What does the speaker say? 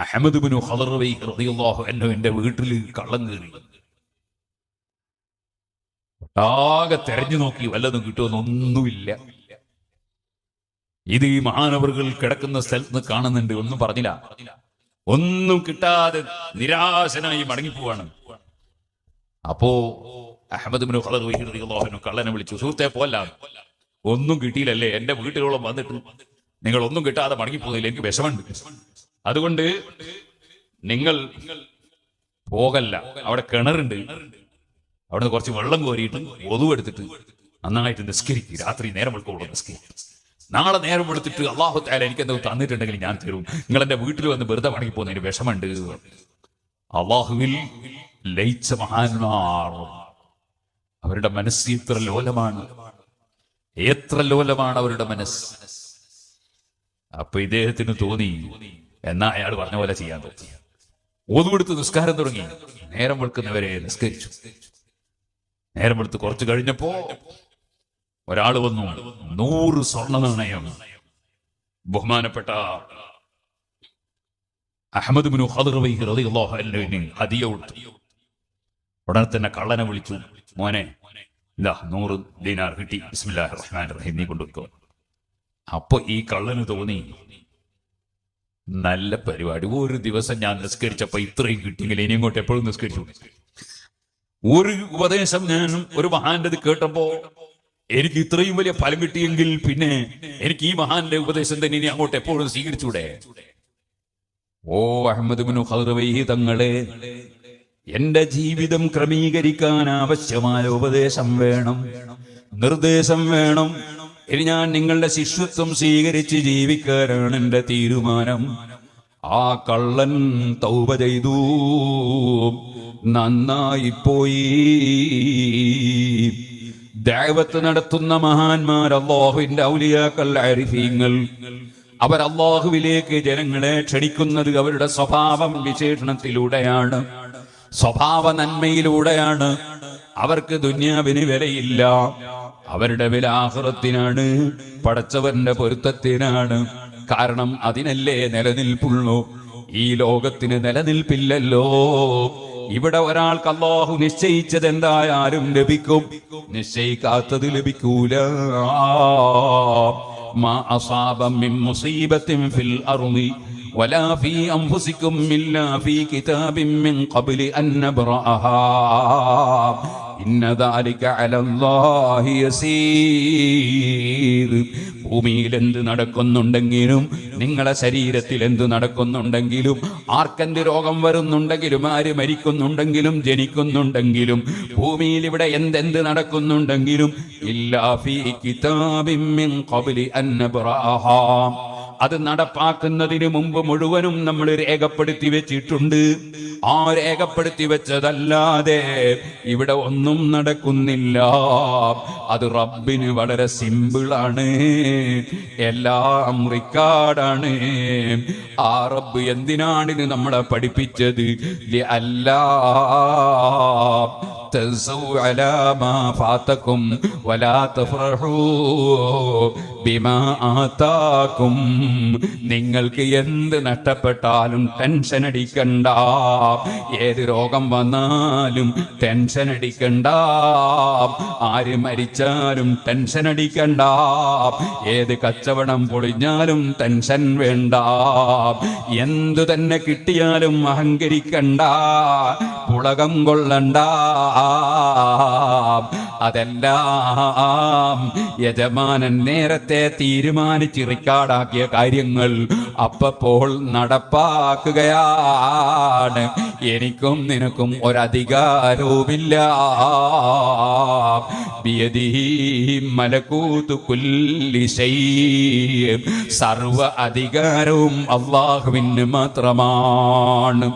Ahmad Ibnu ഖദർവി റളിയല്ലാഹു അൻഹു എന്റെ വീട്ടിൽ കള്ളം കയറി. ആകെ തെരഞ്ഞു നോക്കി, വല്ലതും കിട്ടുമെന്നൊന്നുമില്ല. ഇത് ഈ മഹാനവറുകൾ കിടക്കുന്ന സ്ഥലത്ത് കാണുന്നുണ്ട്, ഒന്നും പറഞ്ഞില്ല. ഒന്നും കിട്ടാതെ നിരാശനായി മടങ്ങിപ്പോവാണ്. അപ്പോ അഹ്മദ് ഇബ്നു ഖദർവി റളിയല്ലാഹു അൻഹു കള്ളനെ വിളിച്ചു, സുഹൃത്തെ പോല്ല, ഒന്നും കിട്ടിയില്ലല്ലേ, എന്റെ വീട്ടിലോളം വന്നിട്ട് നിങ്ങൾ ഒന്നും കിട്ടാതെ മടങ്ങിപ്പോകുന്നില്ല, എനിക്ക് വിഷമുണ്ട്. അതുകൊണ്ട് നിങ്ങൾ പോകല്ല, അവിടെ കിണറുണ്ട്, അവിടെ കുറച്ച് വെള്ളം കോരിയിട്ട് ഒതു എടുത്തിട്ട് നന്നായിട്ട് നിസ്കരിക്കും. രാത്രി നേരം വെളുക്കോളൂ നിസ്കരിക്കും. നാളെ നേരം വെളുത്തിട്ട് അല്ലാഹു തആല എനിക്ക് എന്തെങ്കിലും തന്നിട്ടുണ്ടെങ്കിൽ ഞാൻ തരും. നിങ്ങൾ എന്റെ വീട്ടിൽ വന്ന് വെറുതെ മടങ്ങിപ്പോകുന്നതിന് വിഷമുണ്ട്. അള്ളാഹുവിൽ ലയിച്ച മഹാന്മാർ, അവരുടെ മനസ്സ് എത്ര ലോലമാണ്, എത്ര ലോലമാണ് അവരുടെ മനസ്സ്. അപ്പൊ ഇദ്ദേഹത്തിന് തോന്നി, എന്നാ അയാൾ പറഞ്ഞ പോലെ ചെയ്യാൻ തോന്നി. ഒതുകൊടുത്ത് നിസ്കാരം തുടങ്ങി. നേരം വെളുക്കുന്നവരെ നിസ്കരിച്ചു. നേരം വെളുത്ത് കുറച്ച് കഴിഞ്ഞപ്പോ ഒരാൾ വന്നു, 100 സ്വർണ്ണ നാണയം ബഹുമാനപ്പെട്ട അഹ്മദ് ഇബ്നു ഖദർവി റളിയല്ലാഹു അൻഹുവിന് ഹദിയ കൊടുത്തു. ഉടനെ തന്നെ കള്ളനെ വിളിച്ചു, മോനെ ഇതാ 100 ദീനാർ കിട്ടി, ബിസ്മില്ലാഹിർ റഹ്മാനിർ റഹീം, നീ കൊണ്ടുവെക്കോ. അപ്പൊ ഈ കള്ളന് തോന്നി, നല്ല പരിപാടി, ഒരു ദിവസം ഞാൻ നിസ്കരിച്ചപ്പോ ഇത്രയും കിട്ടിയെങ്കിൽ ഇനി ഇങ്ങോട്ട് എപ്പോഴും നിസ്കരിച്ചു. ഒരു ഉപദേശം ഞാൻ ഒരു മഹാന്റെ കേട്ടപ്പോ എനിക്ക് ഇത്രയും വലിയ ഫലം കിട്ടിയെങ്കിൽ പിന്നെ എനിക്ക് ഈ മഹാന്റെ ഉപദേശം തന്നെ ഇനി അങ്ങോട്ട് എപ്പോഴും സ്വീകരിച്ചൂടെ. ഓ അഹ്മദ് ഇബ്നു ഖദർവി തങ്ങളെ, എന്റെ ജീവിതം ക്രമീകരിക്കാൻ ആവശ്യമായ ഉപദേശം വേണം, നിർദ്ദേശം വേണം. ഇനി ഞാൻ നിങ്ങളുടെ ശിഷ്യത്വം സ്വീകരിച്ച് ജീവിക്കാനാണ് എന്റെ തീരുമാനം. ആ കള്ളൻ തൗബ ചെയ്തു, നന്നായിപ്പോയി. ദഅവത്ത് നടത്തുന്ന മഹാന്മാർ, അല്ലാഹുവിന്റെ ഔലിയാക്കൾ, ആരിഫീങ്ങൾ, അവർ അല്ലാഹുവിലേക്ക് ജനങ്ങളെ ക്ഷണിക്കുന്നത് അവരുടെ സ്വഭാവം വിശേഷണത്തിലൂടെയാണ്, സ്വഭാവ നന്മയിലൂടെയാണ്. അവർക്ക് ദുനിയാവിന് വിലയില്ല, അവരുടെ വില ആഖിറത്തിനാണ്, പടച്ചവന്റെ പൊരുത്തത്തിനാണ്. കാരണം അതിനല്ലേ നിലനിൽപ്പുള്ളൂ, ഈ ലോകത്തിന് നിലനിൽപ്പില്ലല്ലോ. ഇവിടെ ഒരാൾക്ക് അല്ലാഹു നിശ്ചയിച്ചത് എന്തായാലും ലഭിക്കും, നിശ്ചയിക്കാത്തത് ലഭിക്കൂല. മാ അസാബ മിൻ മുസീബത്തിൻ ഫിൽ അർളി വലാ ഫീ അൻഫുസികും ഇല്ലാ ഫീ കിതാബിൻ മിൻ ഖബ്ലി അൻ നബ്റഅഹാ ഇന്ന ദാലിക അലല്ലാഹി യസീർ. ഭൂമിയിൽ എന്ത് നടക്കുന്നുണ്ടെങ്കിലും, നിങ്ങളെ ശരീരത്തിൽ എന്ത് നടക്കുന്നുണ്ടെങ്കിലും, ആർക്കെന്ത് രോഗം വരുന്നുണ്ടെങ്കിലും, ആര് മരിക്കുന്നുണ്ടെങ്കിലും ജനിക്കുന്നുണ്ടെങ്കിലും, ഭൂമിയിൽ ഇവിടെ എന്തെന്ത് നടക്കുന്നുണ്ടെങ്കിലും, ഇല്ലാ ഫീ കിതാബിൻ മിൻ ഖബ്ലി അൻ നബ്റഅഹാ, അത് നടപ്പാക്കുന്നതിന് മുമ്പ് മുഴുവനും നമ്മൾ രേഖപ്പെടുത്തി വെച്ചിട്ടുണ്ട്. ആ രേഖപ്പെടുത്തി വെച്ചതല്ലാതെ ഇവിടെ ഒന്നും നടക്കുന്നില്ല. അത് റബ്ബിന് വളരെ സിമ്പിളാണ്, എല്ലാം റിക്കാർഡാണ്. ആ റബ്ബ് എന്തിനാണിത് നമ്മളെ പഠിപ്പിച്ചത്? അല്ലാ تنسوا على ما فاتكم ولا تفرحوا بما آتاكم. നിങ്ങൾക്ക് എന്ത് നഷ്ടപ്പെട്ടാലും ടെൻഷൻ അടിക്കണ്ട, ഏത് രോഗം വന്നാലും ടെൻഷൻ അടിക്കണ്ട, ആര് മരിച്ചാലും ടെൻഷൻ അടിക്കണ്ട, ഏത് കച്ചവടം പൊളിഞ്ഞാലും ടെൻഷൻ വേണ്ട, എന്തു തന്നെ കിട്ടിയാലും അഹങ്കരിക്കണ്ട, പുളകം കൊള്ളണ്ട. അതെല്ലാം യജമാനൻ നേരത്തെ തീരുമാനിച്ച് റിക്കാർഡാക്കിയ കാര്യങ്ങൾ അപ്പോൾ നടപ്പാക്കുകയാണ്. എനിക്കും നിനക്കും ഒരധികാരവുമില്ല. ബിയദിഹി മലകൂതു കുല്ലി ശൈഇ, സർവ അധികാരവും അല്ലാഹുവിന് മാത്രമാണ്.